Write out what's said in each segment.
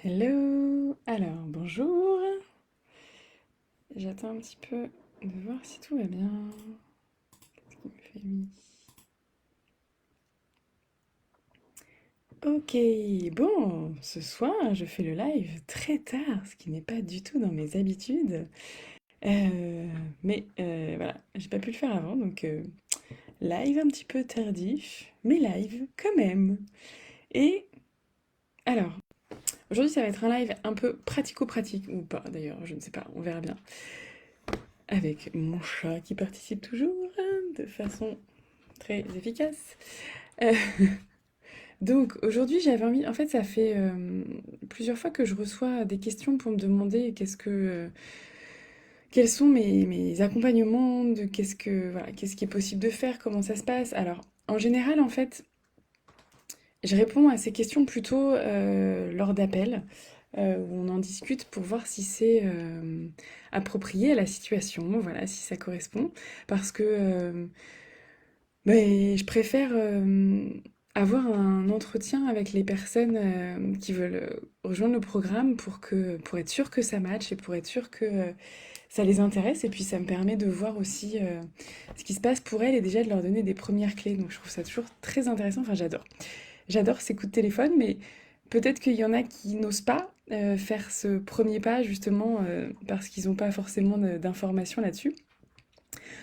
Hello! Alors, bonjour. J'attends un petit peu de voir si tout va bien. Qu'est-ce qu'il me fait lui? Ok, bon, ce soir, je fais le live très tard, ce qui n'est pas du tout dans mes habitudes. Mais voilà, j'ai pas pu le faire avant, donc live un petit peu tardif, mais live quand même. Et alors, aujourd'hui, ça va être un live un peu pratico-pratique, ou pas d'ailleurs, je ne sais pas, on verra bien. Avec mon chat qui participe toujours de façon très efficace. Euh, donc aujourd'hui j'avais envie, en fait ça fait plusieurs fois que je reçois des questions pour me demander quels sont mes accompagnements, de voilà, qu'est-ce qui est possible de faire, comment ça se passe. Alors en général en fait je réponds à ces questions plutôt lors d'appels où on en discute pour voir si c'est approprié à la situation, voilà, si ça correspond. Parce que je préfère avoir un entretien avec les personnes qui veulent rejoindre le programme pour être sûr que ça matche et pour être sûr que ça les intéresse. Et puis ça me permet de voir aussi ce qui se passe pour elles et déjà de leur donner des premières clés. Donc je trouve ça toujours très intéressant. Enfin, j'adore. J'adore ces coups de téléphone, mais peut-être qu'il y en a qui n'osent pas faire ce premier pas justement parce qu'ils n'ont pas forcément d'informations là-dessus.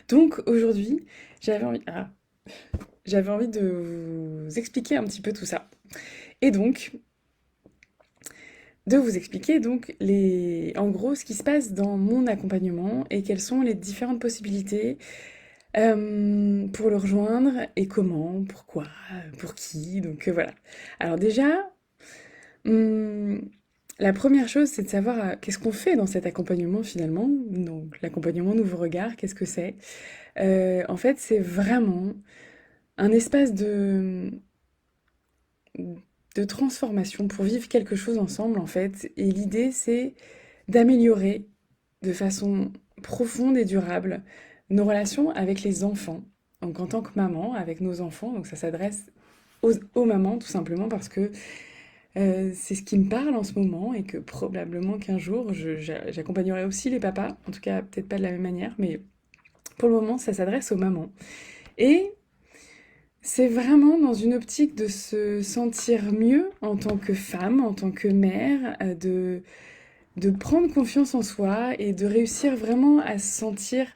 Donc aujourd'hui, j'avais envie... Ah, j'avais envie de vous expliquer un petit peu tout ça. Et donc, de vous expliquer donc en gros ce qui se passe dans mon accompagnement et quelles sont les différentes possibilités pour le rejoindre et comment, pourquoi, pour qui. Donc voilà. Alors déjà, hum, la première chose, c'est de savoir qu'est-ce qu'on fait dans cet accompagnement finalement. Donc l'accompagnement Nouveau Regard, qu'est-ce que c'est? En fait, c'est vraiment un espace de transformation pour vivre quelque chose ensemble en fait. Et l'idée c'est d'améliorer de façon profonde et durable nos relations avec les enfants. Donc en tant que maman, avec nos enfants, donc ça s'adresse aux mamans tout simplement parce que c'est ce qui me parle en ce moment et que probablement qu'un jour j'accompagnerai aussi les papas, en tout cas peut-être pas de la même manière, mais pour le moment ça s'adresse aux mamans. Et c'est vraiment dans une optique de se sentir mieux en tant que femme, en tant que mère, de prendre confiance en soi et de réussir vraiment à se sentir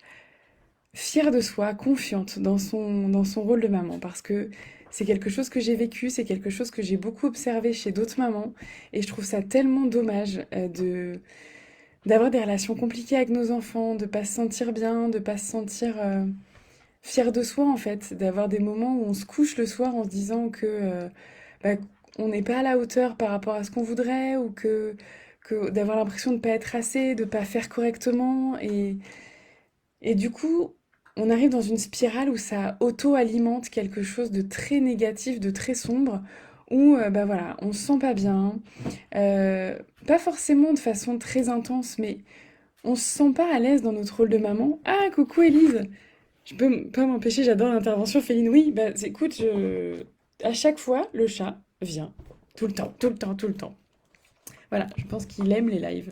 fière de soi, confiante dans son rôle de maman. Parce que c'est quelque chose que j'ai vécu, c'est quelque chose que j'ai beaucoup observé chez d'autres mamans. Et je trouve ça tellement dommage d'avoir des relations compliquées avec nos enfants, de pas se sentir bien, de pas se sentir fier de soi en fait, d'avoir des moments où on se couche le soir en se disant que bah, on n'est pas à la hauteur par rapport à ce qu'on voudrait ou que d'avoir l'impression de ne pas être assez, de ne pas faire correctement et du coup on arrive dans une spirale où ça auto-alimente quelque chose de très négatif, de très sombre où bah voilà, on se sent pas bien, euh, pas forcément de façon très intense mais on se sent pas à l'aise dans notre rôle de maman. Ah coucou Élise! Je peux pas m'empêcher, j'adore l'intervention féline. Oui, bah écoute, à chaque fois, le chat vient. Tout le temps, tout le temps, tout le temps. Voilà, je pense qu'il aime les lives.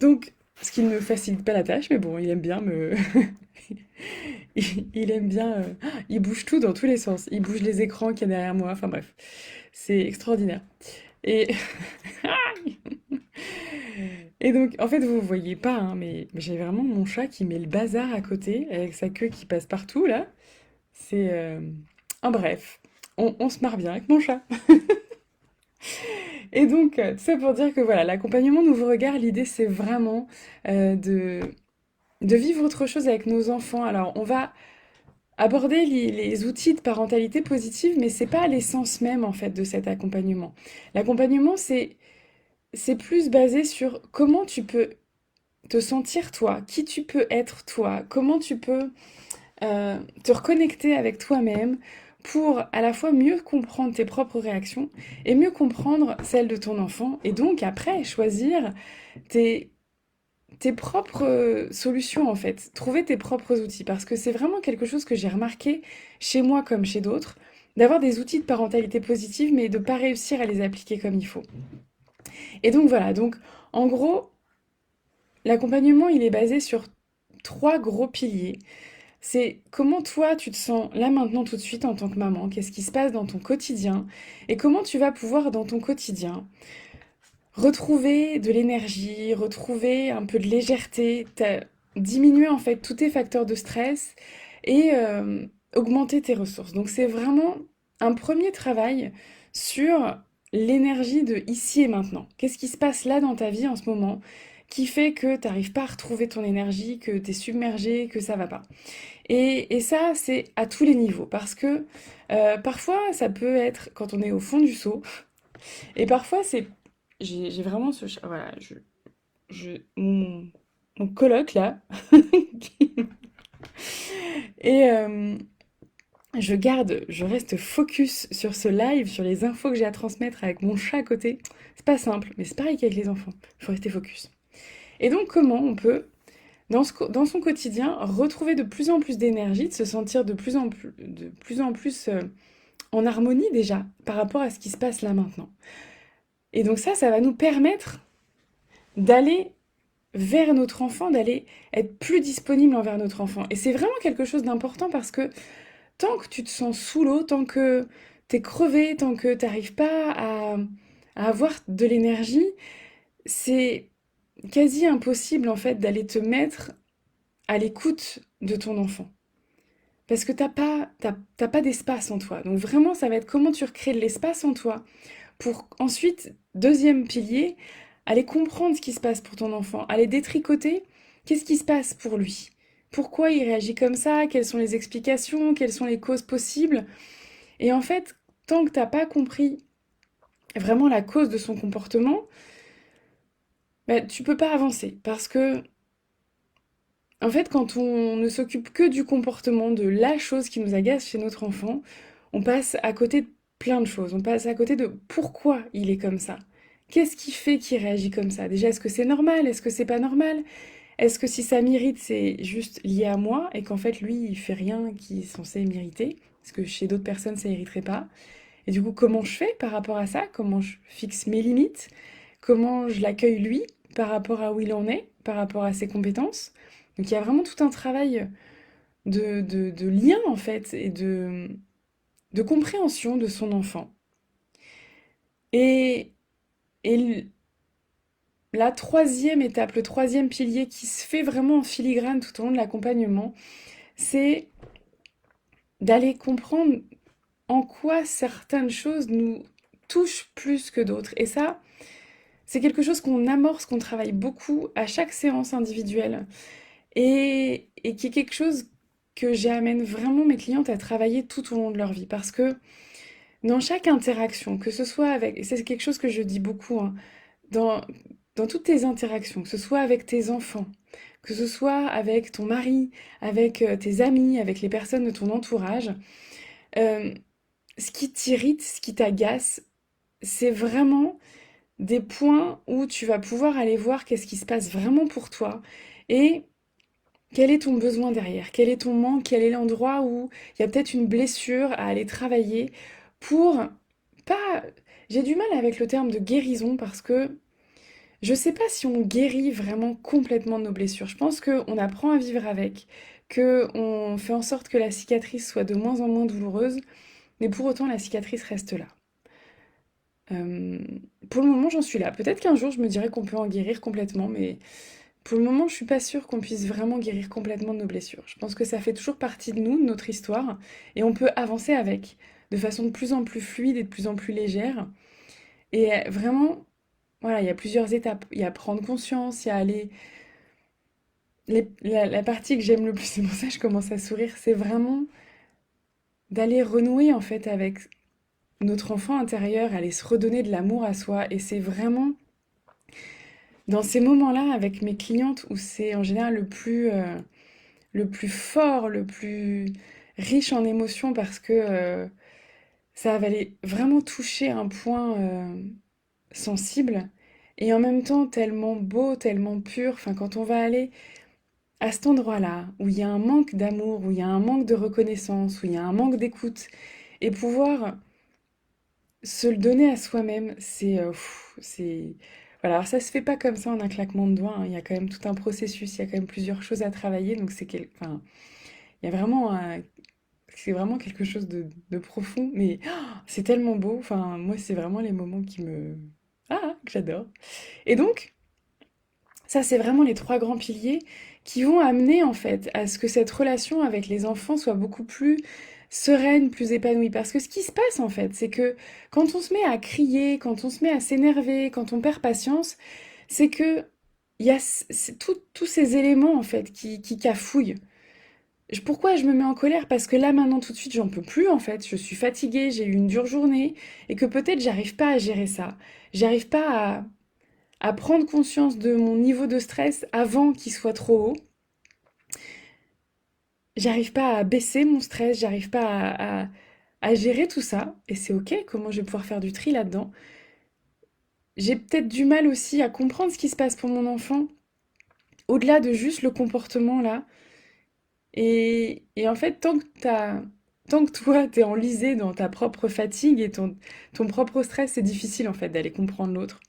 Donc, ce qui ne me facilite pas la tâche, mais bon, il aime bien me... il aime bien... il bouge tout dans tous les sens. Il bouge les écrans qu'il y a derrière moi. Enfin bref, c'est extraordinaire. Et... Et donc, en fait, vous voyez pas, hein, mais j'ai vraiment mon chat qui met le bazar à côté, avec sa queue qui passe partout, là. C'est... En bref, on se marre bien avec mon chat. Et donc, tout ça pour dire que voilà, l'accompagnement Nouveau Regard, l'idée, c'est vraiment de vivre autre chose avec nos enfants. Alors, on va aborder les outils de parentalité positive, mais c'est pas l'essence même, en fait, de cet accompagnement. L'accompagnement, c'est plus basé sur comment tu peux te sentir toi, qui tu peux être toi, comment tu peux te reconnecter avec toi-même pour à la fois mieux comprendre tes propres réactions et mieux comprendre celles de ton enfant et donc après choisir tes, tes propres solutions en fait, trouver tes propres outils parce que c'est vraiment quelque chose que j'ai remarqué chez moi comme chez d'autres, d'avoir des outils de parentalité positive mais de ne pas réussir à les appliquer comme il faut. Et donc voilà, donc en gros, l'accompagnement, il est basé sur trois gros piliers. C'est comment toi tu te sens là maintenant tout de suite en tant que maman, qu'est-ce qui se passe dans ton quotidien et comment tu vas pouvoir dans ton quotidien retrouver de l'énergie, retrouver un peu de légèreté, diminuer en fait tous tes facteurs de stress et augmenter tes ressources. Donc c'est vraiment un premier travail sur l'énergie de ici et maintenant. Qu'est-ce qui se passe là dans ta vie en ce moment qui fait que tu n'arrives pas à retrouver ton énergie, que tu es submergé, que ça va pas. Et ça, c'est à tous les niveaux, parce que parfois, ça peut être quand on est au fond du seau, et parfois, c'est... J'ai vraiment ce... Voilà, mon coloc, là, qui- et je reste focus sur ce live, sur les infos que j'ai à transmettre avec mon chat à côté. C'est pas simple, mais c'est pareil qu'avec les enfants, il faut rester focus. Et donc, comment on peut dans son quotidien, retrouver de plus en plus d'énergie, de se sentir de plus en plus en harmonie déjà par rapport à ce qui se passe là maintenant. Et donc ça va nous permettre d'aller vers notre enfant, d'aller être plus disponible envers notre enfant. Et c'est vraiment quelque chose d'important parce que tant que tu te sens sous l'eau, tant que t'es crevé, tant que t'arrives pas à avoir de l'énergie, c'est quasi impossible en fait d'aller te mettre à l'écoute de ton enfant. Parce que t'as pas d'espace en toi. Donc vraiment, ça va être comment tu recrées de l'espace en toi pour ensuite, deuxième pilier, aller comprendre ce qui se passe pour ton enfant, aller détricoter qu'est-ce qui se passe pour lui. Pourquoi il réagit comme ça, quelles sont les explications, quelles sont les causes possibles. Et en fait, tant que t'as pas compris vraiment la cause de son comportement, bah, tu peux pas avancer. Parce que, en fait, quand on ne s'occupe que du comportement, de la chose qui nous agace chez notre enfant, on passe à côté de plein de choses. On passe à côté de pourquoi il est comme ça. Qu'est-ce qui fait qu'il réagit comme ça? Déjà, est-ce que c'est normal? Est-ce que c'est pas normal? Est-ce que si ça m'irrite, c'est juste lié à moi et qu'en fait, lui, il fait rien qui est censé m'irriter? Parce que chez d'autres personnes, ça irriterait pas. Et du coup, comment je fais par rapport à ça? Comment je fixe mes limites? Comment je l'accueille lui par rapport à où il en est, par rapport à ses compétences? Donc il y a vraiment tout un travail de lien en fait et de compréhension de son enfant. Et, et la troisième étape, le troisième pilier qui se fait vraiment en filigrane tout au long de l'accompagnement, c'est d'aller comprendre en quoi certaines choses nous touchent plus que d'autres. Et ça, c'est quelque chose qu'on amorce, qu'on travaille beaucoup à chaque séance individuelle et qui est quelque chose que j'amène vraiment mes clientes à travailler tout au long de leur vie. Parce que dans chaque interaction, que ce soit avec, et c'est quelque chose que je dis beaucoup, hein, dans, dans toutes tes interactions, que ce soit avec tes enfants, que ce soit avec ton mari, avec tes amis, avec les personnes de ton entourage, euh, ce qui t'irrite, ce qui t'agace, c'est vraiment des points où tu vas pouvoir aller voir qu'est-ce qui se passe vraiment pour toi et quel est ton besoin derrière, quel est ton manque, quel est l'endroit où il y a peut-être une blessure à aller travailler pour pas... J'ai du mal avec le terme de guérison parce que je sais pas si on guérit vraiment complètement de nos blessures. Je pense qu'on apprend à vivre avec, qu'on fait en sorte que la cicatrice soit de moins en moins douloureuse, mais pour autant la cicatrice reste là. Euh, pour le moment, j'en suis là. Peut-être qu'un jour, je me dirais qu'on peut en guérir complètement, mais pour le moment, je suis pas sûre qu'on puisse vraiment guérir complètement de nos blessures. Je pense que ça fait toujours partie de nous, de notre histoire, et on peut avancer avec, de façon de plus en plus fluide et de plus en plus légère. Et vraiment, voilà, il y a plusieurs étapes. Il y a prendre conscience, il y a aller... la partie que j'aime le plus, c'est pour ça que je commence à sourire, c'est vraiment d'aller renouer en fait avec notre enfant intérieur, aller se redonner de l'amour à soi. Et c'est vraiment dans ces moments-là, avec mes clientes, où c'est en général le plus fort, le plus riche en émotions, parce que ça va aller vraiment toucher un point sensible, et en même temps tellement beau, tellement pur. Enfin, quand on va aller à cet endroit-là, où il y a un manque d'amour, où il y a un manque de reconnaissance, où il y a un manque d'écoute, et pouvoir se le donner à soi-même, c'est... Voilà, alors ça se fait pas comme ça en un claquement de doigts, hein. Il y a quand même tout un processus, il y a quand même plusieurs choses à travailler, donc enfin, il y a vraiment c'est vraiment quelque chose de profond, mais c'est tellement beau. Enfin, moi, c'est vraiment les moments que j'adore. Et donc, ça, c'est vraiment les trois grands piliers qui vont amener, en fait, à ce que cette relation avec les enfants soit beaucoup plus sereine, plus épanouie. Parce que ce qui se passe, en fait, c'est que quand on se met à crier, quand on se met à s'énerver, quand on perd patience, c'est que il y a tous ces éléments, en fait, qui cafouillent. Pourquoi je me mets en colère? Parce que là, maintenant, tout de suite, j'en peux plus, en fait. Je suis fatiguée, j'ai eu une dure journée, et que peut-être j'arrive pas à gérer ça. J'arrive pas à prendre conscience de mon niveau de stress avant qu'il soit trop haut. J'arrive pas à baisser mon stress, j'arrive pas à gérer tout ça. Et c'est ok, comment je vais pouvoir faire du tri là-dedans? J'ai peut-être du mal aussi à comprendre ce qui se passe pour mon enfant, au-delà de juste le comportement là. Et en fait, tant que toi, t'es enlisé dans ta propre fatigue et ton propre stress, c'est difficile en fait d'aller comprendre l'autre.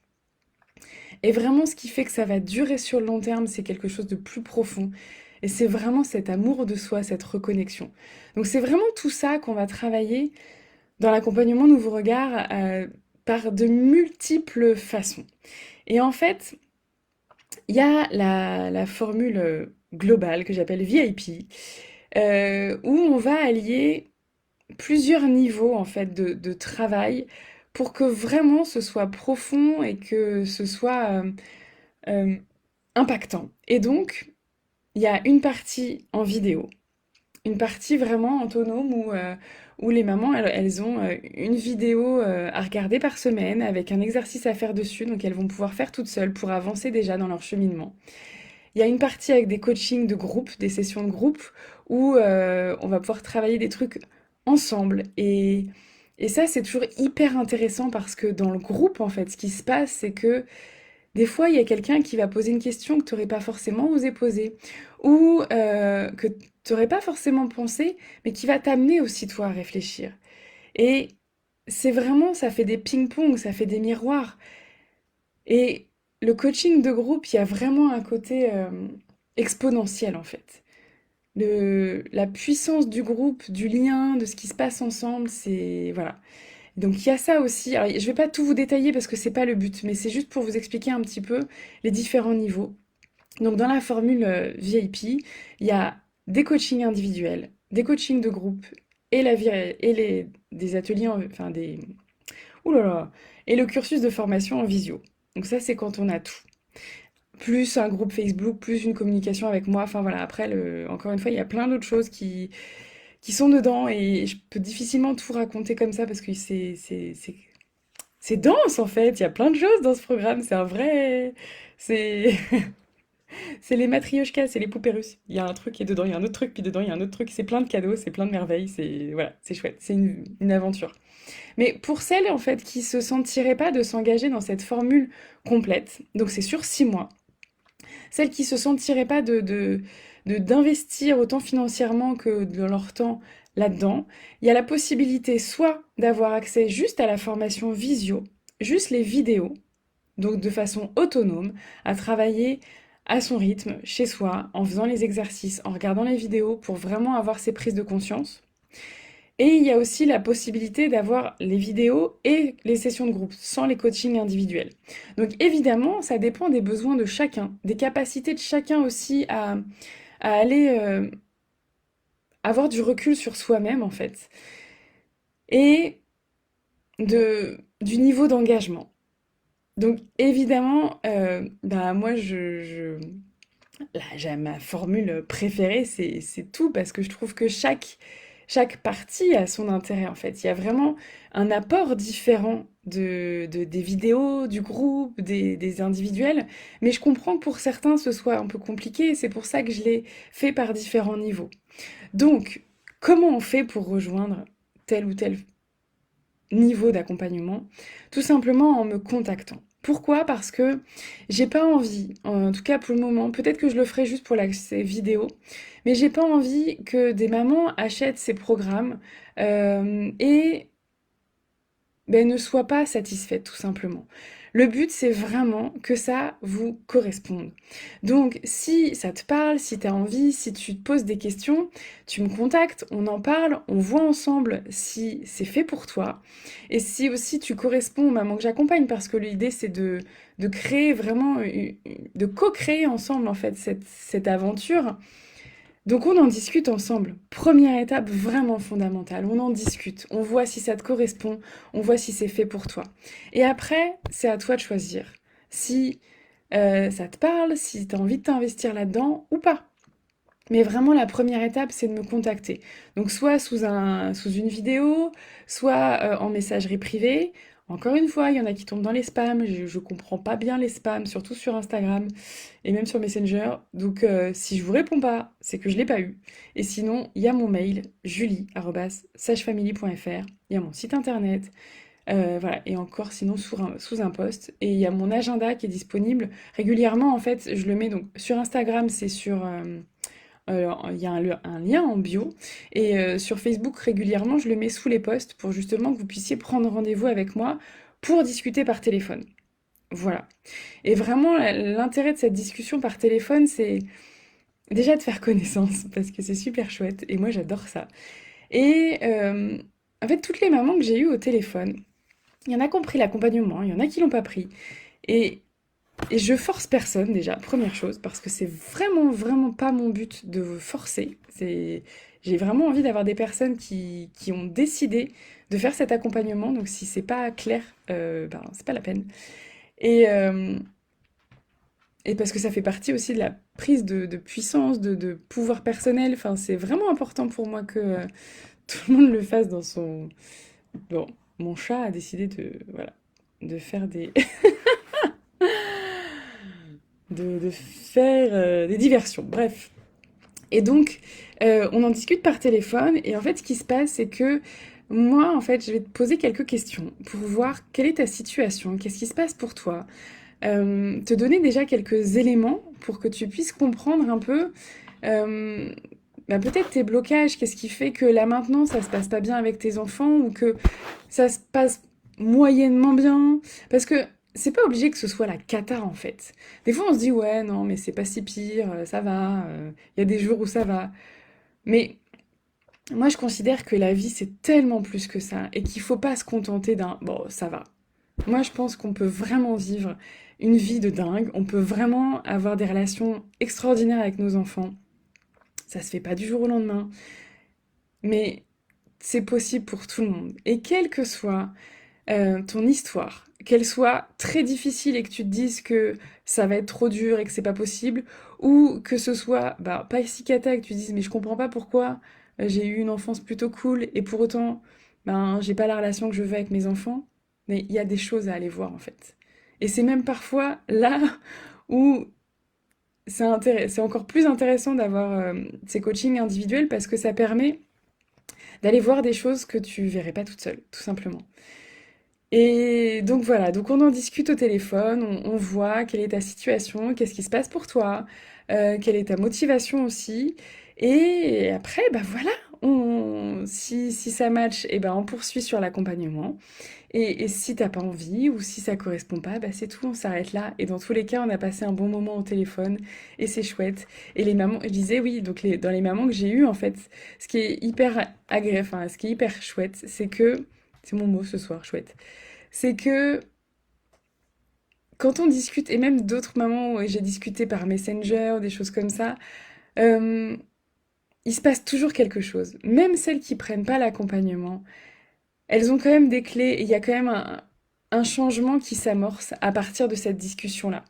Et vraiment, ce qui fait que ça va durer sur le long terme, c'est quelque chose de plus profond. Et c'est vraiment cet amour de soi, cette reconnexion. Donc c'est vraiment tout ça qu'on va travailler dans l'accompagnement Nouveau Regard par de multiples façons. Et en fait, il y a la formule globale que j'appelle VIP, où on va allier plusieurs niveaux en fait de travail pour que vraiment ce soit profond et que ce soit euh, impactant. Et donc, il y a une partie en vidéo, une partie vraiment autonome où les mamans, elles ont une vidéo à regarder par semaine avec un exercice à faire dessus, donc elles vont pouvoir faire toutes seules pour avancer déjà dans leur cheminement. Il y a une partie avec des coachings de groupe, des sessions de groupe, où on va pouvoir travailler des trucs ensemble. Et ça, c'est toujours hyper intéressant parce que dans le groupe, en fait, ce qui se passe, c'est que des fois, il y a quelqu'un qui va poser une question que tu n'aurais pas forcément osé poser, ou que tu n'aurais pas forcément pensé, mais qui va t'amener aussi, toi, à réfléchir. Et c'est vraiment, ça fait des ping-pong, ça fait des miroirs. Et le coaching de groupe, il y a vraiment un côté exponentiel, en fait. La puissance du groupe, du lien, de ce qui se passe ensemble, c'est... Voilà. Donc il y a ça aussi. Alors, je vais pas tout vous détailler parce que c'est pas le but, mais c'est juste pour vous expliquer un petit peu les différents niveaux. Donc dans la formule VIP, il y a des coachings individuels, des coachings de groupe et des ateliers, enfin des... Ouh là là! Et le cursus de formation en visio. Donc ça, c'est quand on a tout. Plus un groupe Facebook, plus une communication avec moi. Enfin voilà, après, encore une fois, il y a plein d'autres choses qui sont dedans et je peux difficilement tout raconter comme ça parce que c'est dense en fait. Il y a plein de choses dans ce programme. C'est un vrai... C'est c'est les matrioshkas, c'est les poupées russes. Il y a un truc et dedans, il y a un autre truc, puis dedans, il y a un autre truc. C'est plein de cadeaux, c'est plein de merveilles. C'est voilà, c'est chouette. C'est une aventure. Mais pour celles en fait qui se sentiraient pas de s'engager dans cette formule complète, donc c'est sur 6 mois, celles qui se sentiraient pas d'investir autant financièrement que de leur temps là-dedans, il y a la possibilité soit d'avoir accès juste à la formation visio, juste les vidéos, donc de façon autonome, à travailler à son rythme, chez soi, en faisant les exercices, en regardant les vidéos pour vraiment avoir ces prises de conscience. Et il y a aussi la possibilité d'avoir les vidéos et les sessions de groupe, sans les coachings individuels. Donc évidemment, ça dépend des besoins de chacun, des capacités de chacun aussi à aller avoir du recul sur soi-même en fait, et du niveau d'engagement. Donc évidemment, bah moi là, j'ai ma formule préférée, c'est tout, parce que je trouve que chaque partie a son intérêt, en fait. Il y a vraiment un apport différent des vidéos, du groupe, des individuels, mais je comprends que pour certains, ce soit un peu compliqué, et c'est pour ça que je l'ai fait par différents niveaux. Donc, comment on fait pour rejoindre tel ou tel niveau d'accompagnement? Tout simplement en me contactant. Pourquoi? Parce que j'ai pas envie, en tout cas pour le moment, peut-être que je le ferai juste pour l'accès vidéo, mais j'ai pas envie que des mamans achètent ces programmes et ben, ne sois pas satisfaite tout simplement. Le but, c'est vraiment que ça vous corresponde. Donc, si ça te parle, si tu as envie, si tu te poses des questions, tu me contactes, on en parle, on voit ensemble si c'est fait pour toi et si aussi tu corresponds aux mamans que j'accompagne, parce que l'idée, c'est de créer vraiment, de co-créer ensemble en fait cette aventure. Donc on en discute ensemble. Première étape vraiment fondamentale, on en discute, on voit si ça te correspond, on voit si c'est fait pour toi. Et après, c'est à toi de choisir si ça te parle, si tu as envie de t'investir là-dedans ou pas. Mais vraiment, la première étape, c'est de me contacter. Donc, soit sous une vidéo, soit en messagerie privée. Encore une fois, il y en a qui tombent dans les spams. Je comprends pas bien les spams, surtout sur Instagram et même sur Messenger. Donc, si je vous réponds pas, c'est que je l'ai pas eu. Et sinon, il y a mon mail, julie@sagefamily.fr. Il y a mon site internet. Voilà, et encore sinon sous un post. Et il y a mon agenda qui est disponible régulièrement. En fait, je le mets donc sur Instagram, c'est sur il y a un lien en bio. Et sur Facebook, régulièrement, je le mets sous les posts pour justement que vous puissiez prendre rendez-vous avec moi pour discuter par téléphone. Voilà. Et vraiment, l'intérêt de cette discussion par téléphone, c'est déjà de faire connaissance, parce que c'est super chouette. Et moi, j'adore ça. Et en fait, toutes les mamans que j'ai eues au téléphone, il y en a qui ont pris l'accompagnement, il y en a qui l'ont pas pris. Et et je force personne déjà, première chose, parce que c'est vraiment, vraiment pas mon but de vous forcer. J'ai vraiment envie d'avoir des personnes qui ont décidé de faire cet accompagnement. Donc si c'est pas clair, ben c'est pas la peine. Et, euh, et parce que ça fait partie aussi de la prise de puissance, de pouvoir personnel. Enfin, c'est vraiment important pour moi que tout le monde le fasse dans son... Bon, mon chat a décidé voilà, de faire de faire des diversions. Bref. Et donc, on en discute par téléphone. Et en fait, ce qui se passe, c'est que moi, en fait, je vais te poser quelques questions pour voir quelle est ta situation, qu'est-ce qui se passe pour toi. Te donner déjà quelques éléments pour que tu puisses comprendre un peu euh, bah, peut-être tes blocages, qu'est-ce qui fait que là maintenant ça se passe pas bien avec tes enfants ou que ça se passe moyennement bien. Parce que c'est pas obligé que ce soit la cata en fait. Des fois on se dit ouais non mais c'est pas si pire, ça va, il y a des jours où ça va. Mais moi je considère que la vie c'est tellement plus que ça et qu'il faut pas se contenter d'un bon ça va. Moi je pense qu'on peut vraiment vivre une vie de dingue, on peut vraiment avoir des relations extraordinaires avec nos enfants. Ça se fait pas du jour au lendemain, mais c'est possible pour tout le monde. Et quelle que soit ton histoire, qu'elle soit très difficile et que tu te dises que ça va être trop dur et que c'est pas possible, ou que ce soit bah, pas si cata et que tu te dises mais je comprends pas pourquoi j'ai eu une enfance plutôt cool et pour autant ben j'ai pas la relation que je veux avec mes enfants, mais il y a des choses à aller voir en fait. Et c'est même parfois là où c'est encore plus intéressant d'avoir ces coachings individuels parce que ça permet d'aller voir des choses que tu verrais pas toute seule, tout simplement. Et donc voilà, donc on en discute au téléphone, on voit quelle est ta situation, qu'est-ce qui se passe pour toi, quelle est ta motivation aussi. Et après, bah voilà, si ça match, et ben on poursuit sur l'accompagnement. Et si t'as pas envie ou si ça correspond pas, bah c'est tout, on s'arrête là. Et dans tous les cas, on a passé un bon moment au téléphone et c'est chouette. Et les mamans, je disais oui, donc dans les mamans que j'ai eues, en fait, ce qui est hyper agréable, enfin, ce qui est hyper chouette, c'est que, c'est mon mot ce soir, chouette, c'est que quand on discute, et même d'autres mamans, où j'ai discuté par Messenger, des choses comme ça, euh, il se passe toujours quelque chose. Même celles qui prennent pas l'accompagnement, elles ont quand même des clés et il y a quand même un changement qui s'amorce à partir de cette discussion-là.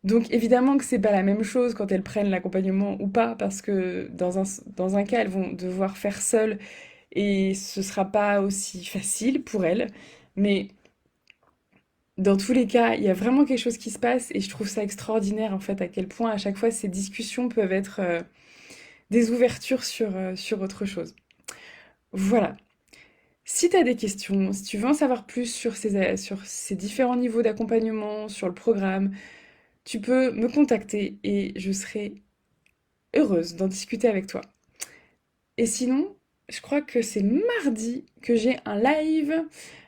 Donc évidemment que c'est pas la même chose quand elles prennent l'accompagnement ou pas, parce que dans un cas, elles vont devoir faire seules et ce sera pas aussi facile pour elles. Mais dans tous les cas, il y a vraiment quelque chose qui se passe et je trouve ça extraordinaire en fait à quel point à chaque fois ces discussions peuvent être des ouvertures sur autre chose. Voilà. Si tu as des questions, si tu veux en savoir plus sur ces différents niveaux d'accompagnement, sur le programme, tu peux me contacter et je serai heureuse d'en discuter avec toi. Et sinon, je crois que c'est mardi que j'ai un live.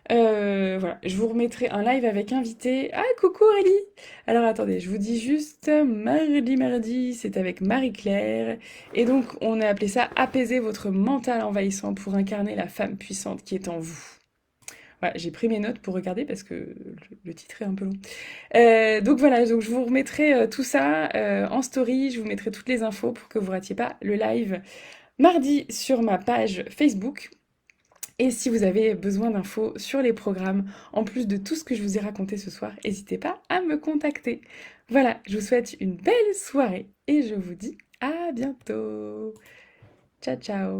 Voilà, je vous remettrai un live avec invité. Ah, coucou Aurélie! Alors attendez, je vous dis juste mardi, c'est avec Marie-Claire. Et donc, on a appelé ça apaiser votre mental envahissant pour incarner la femme puissante qui est en vous. Voilà, j'ai pris mes notes pour regarder parce que le titre est un peu long. Donc voilà, donc je vous remettrai tout ça en story, je vous mettrai toutes les infos pour que vous ratiez pas le live mardi sur ma page Facebook. Et si vous avez besoin d'infos sur les programmes, en plus de tout ce que je vous ai raconté ce soir, n'hésitez pas à me contacter. Voilà, je vous souhaite une belle soirée et je vous dis à bientôt. Ciao ciao.